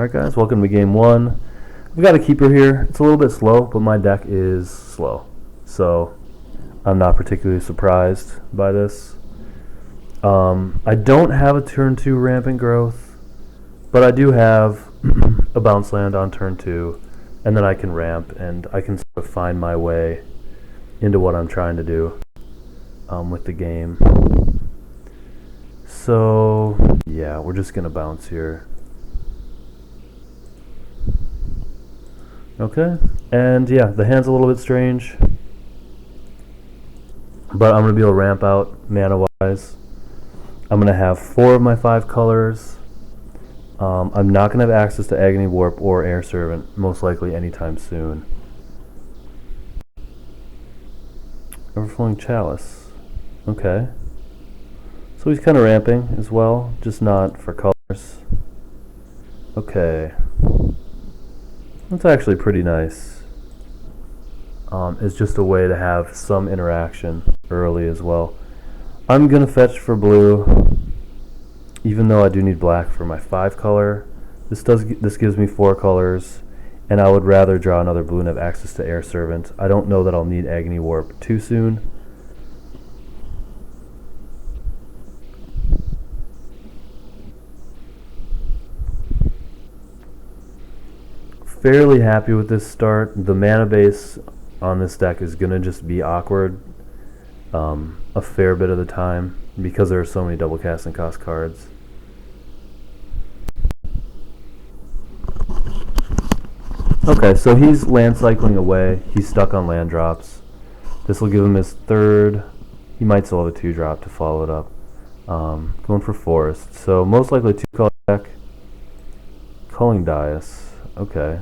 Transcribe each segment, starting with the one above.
Alright guys, welcome to game 1. We've got a keeper here. It's a little bit slow, but my deck is slow. So I'm not particularly surprised by this. I don't have a turn 2 rampant growth, but I do have a bounce land on turn 2, and then I can ramp and I can sort of find my way into what I'm trying to do with the game. So yeah, we're just gonna bounce here. Okay, and yeah, the hand's a little bit strange, but I'm gonna be able to ramp out mana wise. I'm gonna have 4 of my 5 colors. I'm not gonna have access to Agony Warp or Air Servant, most likely anytime soon. Overflowing Chalice. Okay. So he's kind of ramping as well, just not for colors. Okay. That's actually pretty nice. It's just a way to have some interaction early as well. I'm going to fetch for blue, even though I do need black for my 5 color. This gives me 4 colors, and I would rather draw another blue and have access to Air Servant. I don't know that I'll need Agony Warp too soon. Fairly happy with this start. The mana base on this deck is going to just be awkward a fair bit of the time because there are so many double casting cost cards. Okay, so he's land cycling away. He's stuck on land drops. This will give him his 3rd. He might still have a 2-drop to follow it up. Going for Forest. So most likely 2-color deck. Culling Dais. Okay.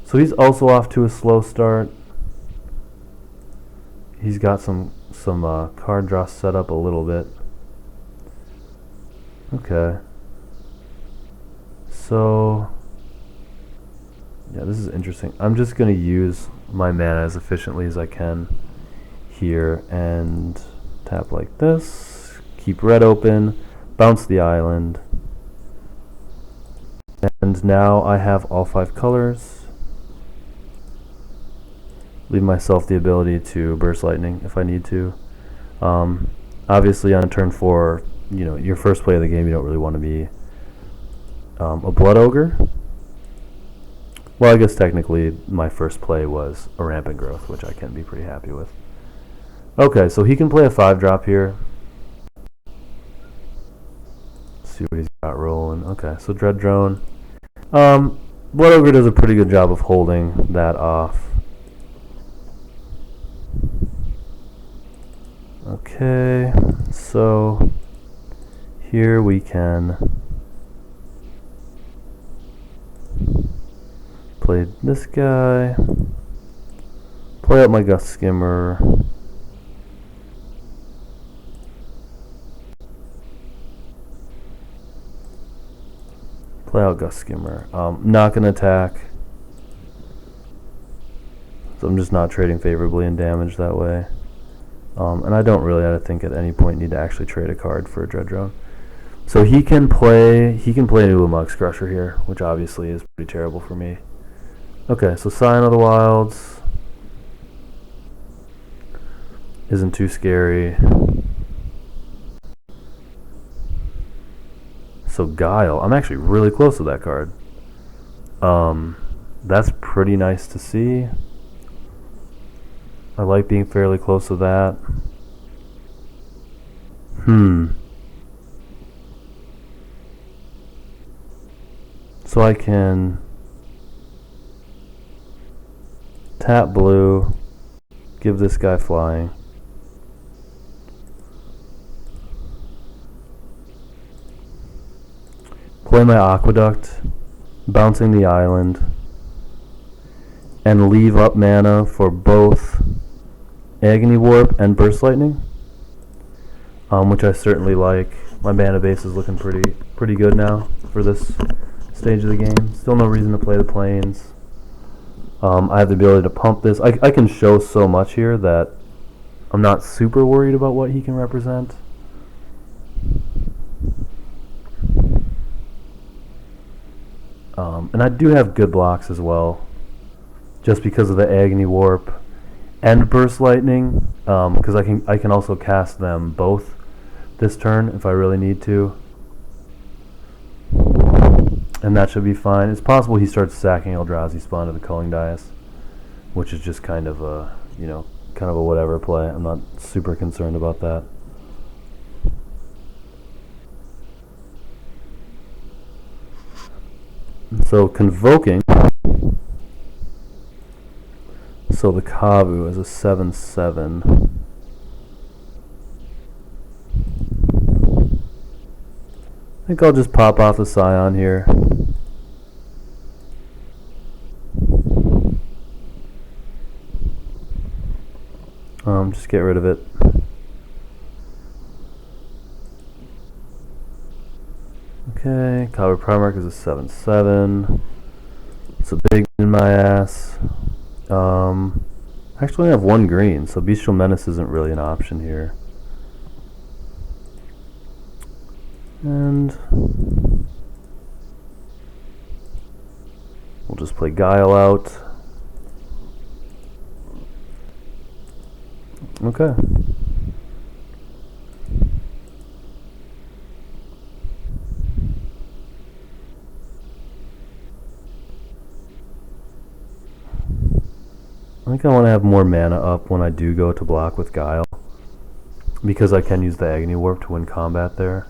So he's also off to a slow start. He's got some card draw set up a little bit. Okay. So yeah, this is interesting. I'm just going to use my mana as efficiently as I can here and tap like this. Keep red open. Bounce the island. And now I have all 5 colors. Leave myself the ability to burst lightning if I need to. Obviously on turn 4, you know, your first play of the game, you don't really want to be a Blood Ogre. Well, I guess technically my first play was a Rampant Growth, which I can be pretty happy with. Okay, so he can play a 5-drop here. Let's see what he's got rolling. Okay, so Dread Drone. Blood Ogre does a pretty good job of holding that off. Okay, so here we can play this guy, play out my Gust Skimmer, play out Gust Skimmer. Not going to attack, so I'm just not trading favorably in damage that way. And I don't really, I think, at any point need to actually trade a card for a Dread Drone. So he can play into a Mugs Crusher here, which obviously is pretty terrible for me. Okay, so Scion of the Wilds isn't too scary. So Guile, I'm actually really close to that card. That's pretty nice to see. I like being fairly close to that. So I can tap blue, give this guy flying. Play my Aqueduct, bouncing the island, and leave up mana for both Agony Warp and Burst Lightning, which I certainly like. My mana base is looking pretty good now for this stage of the game. Still no reason to play the Plains. I have the ability to pump this. I can show so much here that I'm not super worried about what he can represent. And I do have good blocks as well, just because of the Agony Warp and Burst Lightning, because I can also cast them both this turn if I really need to, and that should be fine. It's possible he starts sacking Eldrazi Spawn to the Culling Dais, which is just kind of a whatever play. I'm not super concerned about that. So Convoking. So the Kavu is a 7/7. I think I'll just pop off the Scion here. Just get rid of it. Okay, Kavu Primarch is a 7/7. It's a big in my ass. Actually, I have one green, so Bestial Menace isn't really an option here. And we'll just play Guile out. Okay. I think I want to have more mana up when I do go to block with Guile, because I can use the Agony Warp to win combat there.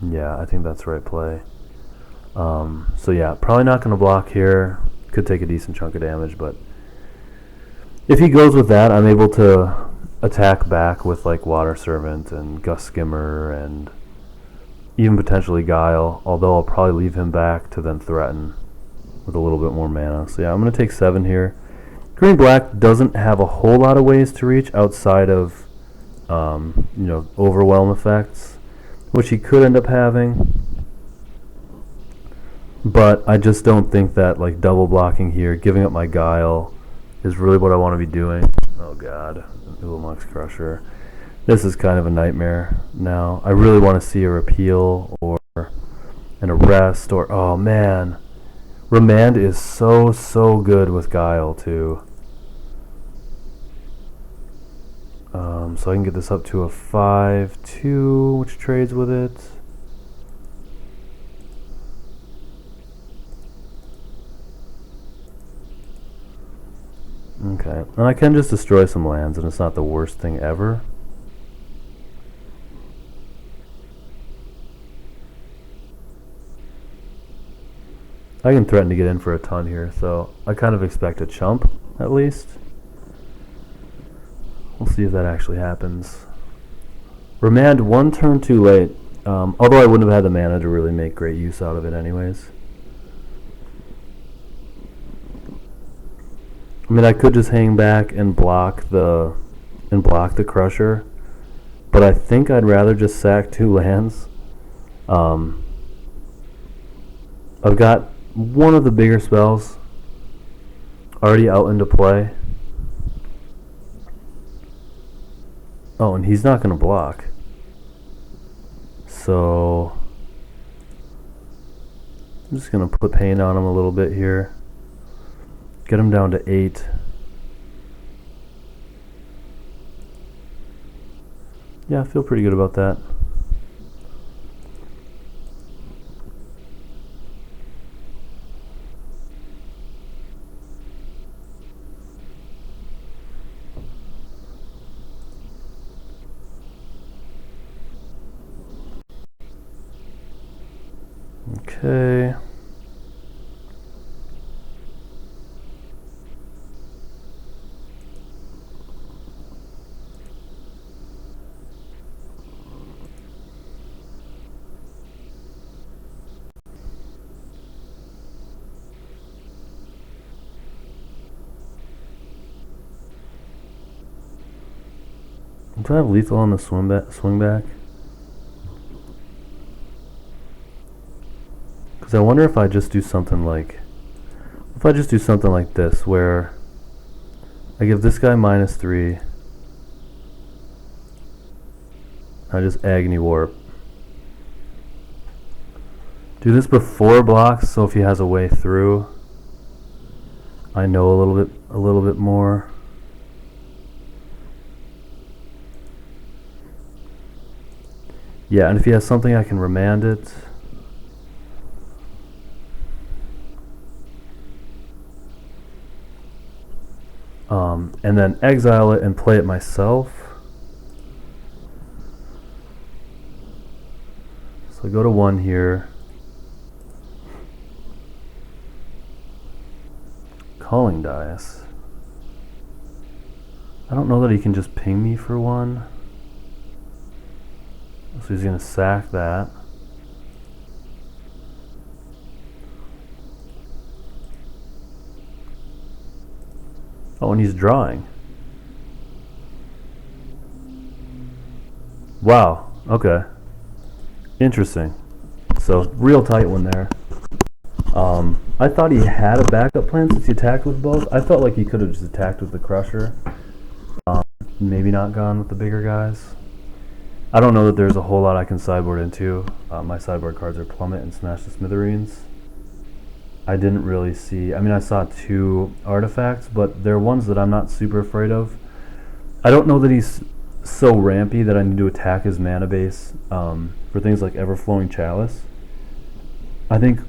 Yeah, I think that's the right play. So yeah, probably not going to block here. Could take a decent chunk of damage, but if he goes with that, I'm able to attack back with like Water Servant and Gust Skimmer and even potentially Guile, although I'll probably leave him back to then threaten with a little bit more mana. So yeah, I'm going to take 7 here. Green-black doesn't have a whole lot of ways to reach outside of overwhelm effects, which he could end up having. But I just don't think that like double blocking here, giving up my Guile, is really what I want to be doing. Oh god, Ulamux Crusher. This is kind of a nightmare now. I really want to see a repeal or an arrest or, oh man. Remand is so good with Guile too. So I can get this up to a 5/2, which trades with it. Okay, and I can just destroy some lands, and it's not the worst thing ever. I can threaten to get in for a ton here, so I kind of expect a chump, at least. We'll see if that actually happens. Remand 1 turn too late, although I wouldn't have had the mana to really make great use out of it anyways. I mean, I could just hang back and block the Crusher, but I think I'd rather just sack 2 lands. I've got one of the bigger spells already out into play. Oh, and he's not going to block. So I'm just going to put pain on him a little bit here. Get him down to 8. Yeah, I feel pretty good about that. Okay. Do I have lethal on the swing back? Because I wonder if I just do something like this, where I give this guy -3. I just Agony Warp. do this before blocks, so if he has a way through, I know a little bit more. Yeah, and if he has something, I can remand it. And then exile it and play it myself. So I go to 1 here. Calling dice. I don't know that he can just ping me for 1. So he's going to sack that. Oh, and he's drawing. Wow, okay. Interesting. So, real tight one there. I thought he had a backup plan since he attacked with both. I felt like he could have just attacked with the Crusher. Maybe not gone with the bigger guys. I don't know that there's a whole lot I can sideboard into. My sideboard cards are Plummet and Smash the Smithereens. I didn't really see... I mean, I saw 2 artifacts, but they're ones that I'm not super afraid of. I don't know that he's so rampy that I need to attack his mana base for things like Everflowing Chalice. I think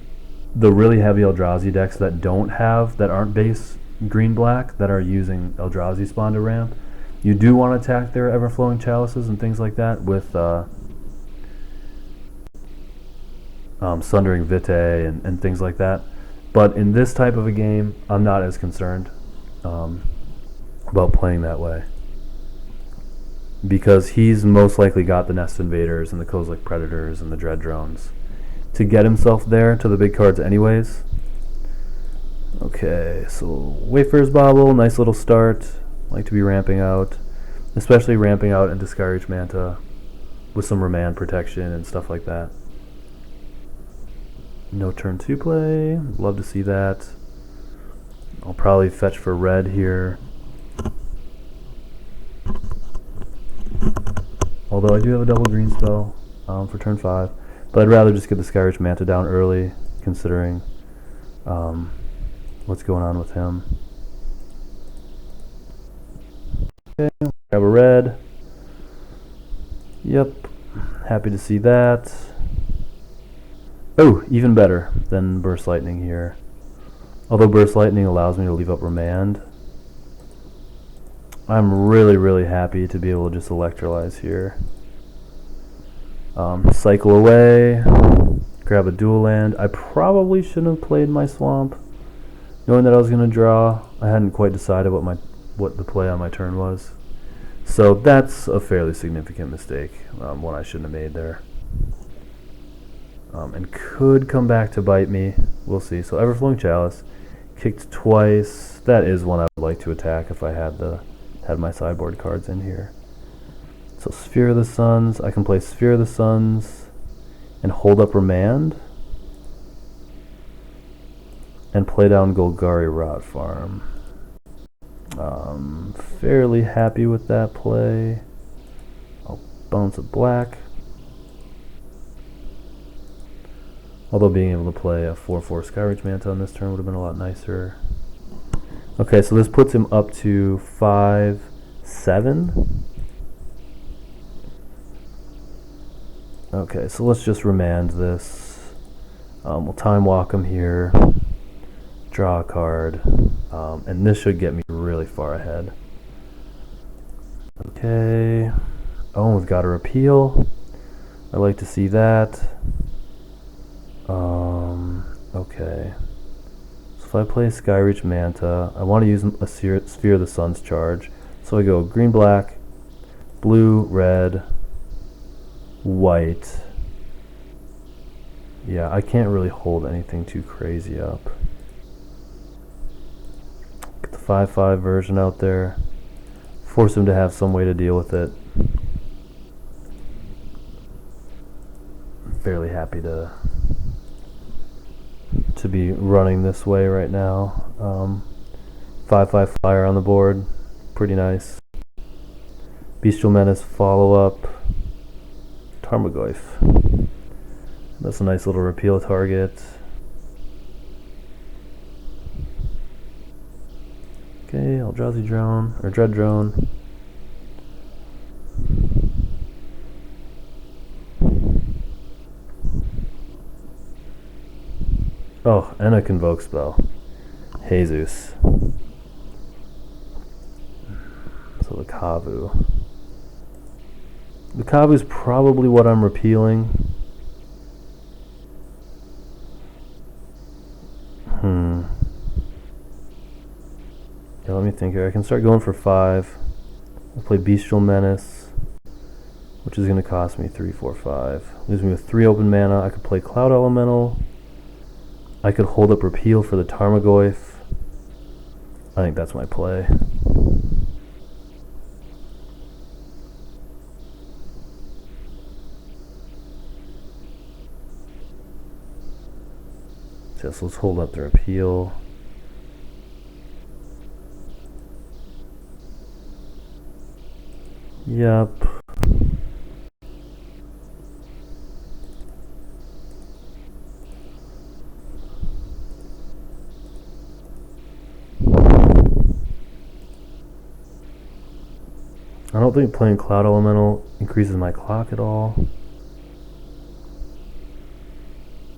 the really heavy Eldrazi decks that aren't base green-black, that are using Eldrazi spawn to ramp, you do want to attack their Everflowing Chalices and things like that with Sundering Vitae and things like that. But in this type of a game, I'm not as concerned about playing that way, because he's most likely got the Nest Invaders and the Kozilek Predators and the Dread Drones to get himself there to the big cards anyways. Okay, so Wayfarer's Bauble, nice little start. Like to be ramping out, especially ramping out into Skyreach Manta with some remand protection and stuff like that. No turn 2 play, love to see that. I'll probably fetch for red here. Although I do have a double green spell for turn 5. But I'd rather just get the Skyreach Manta down early, considering what's going on with him. Okay, grab a red. Yep, happy to see that. Oh, even better than Burst Lightning here. Although Burst Lightning allows me to leave up Remand, I'm really happy to be able to just Electrolyze here. Cycle away, grab a dual land. I probably shouldn't have played my Swamp, knowing that I was going to draw. I hadn't quite decided what the play on my turn was. So that's a fairly significant mistake, one I shouldn't have made there. And could come back to bite me. We'll see. So Everflowing Chalice, kicked twice. That is one I would like to attack if I had my sideboard cards in here. So Sphere of the Suns, I can play Sphere of the Suns and hold up Remand and play down Golgari Rot Farm. Fairly happy with that play. I'll bounce a black. Although being able to play a 4/4 Skyreach Manta on this turn would have been a lot nicer. Okay, so this puts him up to 5/7. Okay, so let's just remand this. We'll time walk him here. Draw a card. And this should get me really far ahead. Okay. Oh, we've got a repeal. I like to see that. Okay. So if I play Skyreach Manta, I want to use a Sphere of the Suns charge. So I go green, black, blue, red, white. Yeah, I can't really hold anything too crazy up. Get the 5/5 version out there. Force him to have some way to deal with it. I'm fairly happy to be running this way right now. 5/5 flyer on the board. Pretty nice. Bestial Menace follow up. Tarmogoyf. That's a nice little repeal target. Okay, Eldrazi Drone, or Dread Drone. Oh, and a Convoke spell. Jesus. So the Kavu. The Kavu's probably what I'm repealing. Yeah, let me think here. I can start going for 5. I'll play Bestial Menace, which is going to cost me 3, 4, 5. Leaves me with 3 open mana. I could play Cloud Elemental. I could hold up Repeal for the Tarmogoyf. I think that's my play. So let's hold up the Repeal. Yep. I don't think playing Cloud Elemental increases my clock at all.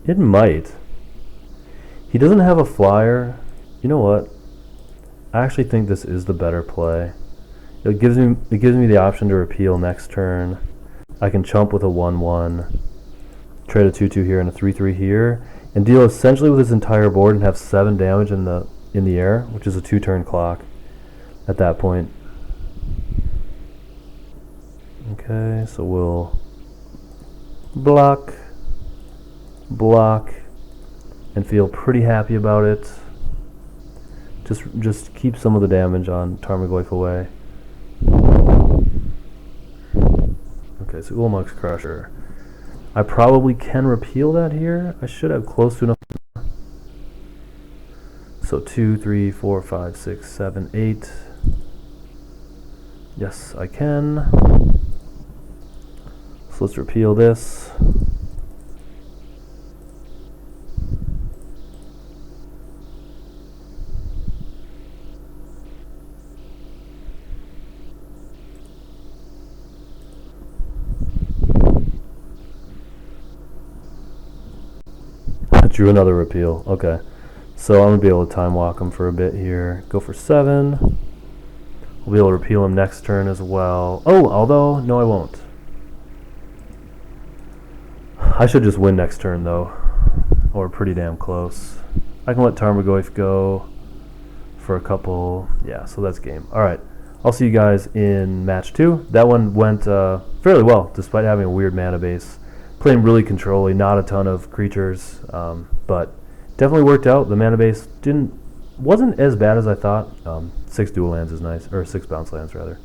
It might. He doesn't have a flyer. You know what? I actually think this is the better play. It gives me the option to repeal next turn. I can chump with a 1/1, trade a 2/2 here and a 3/3 here, and deal essentially with his entire board and have 7 damage in the air, which is a 2-turn clock at that point. Okay, so we'll block, and feel pretty happy about it. Just keep some of the damage on Tarmogoyf away. Okay, so Ulamog's Crusher. I probably can repeal that here. I should have close to enough. So 2, 3, 4, 5, 6, 7, 8. Yes, I can. So let's repeal this. Drew another repeal. Okay. So I'm going to be able to time walk him for a bit here. Go for 7. We'll be able to repeal him next turn as well. Oh, although, no I won't. I should just win next turn though. Or pretty damn close. I can let Tarmogoyf go for a couple. Yeah, so that's game. Alright. I'll see you guys in match 2. That one went fairly well, despite having a weird mana base. Playing really controlly, not a ton of creatures, but definitely worked out. The mana base wasn't as bad as I thought. 6 dual lands is nice, or 6 bounce lands rather.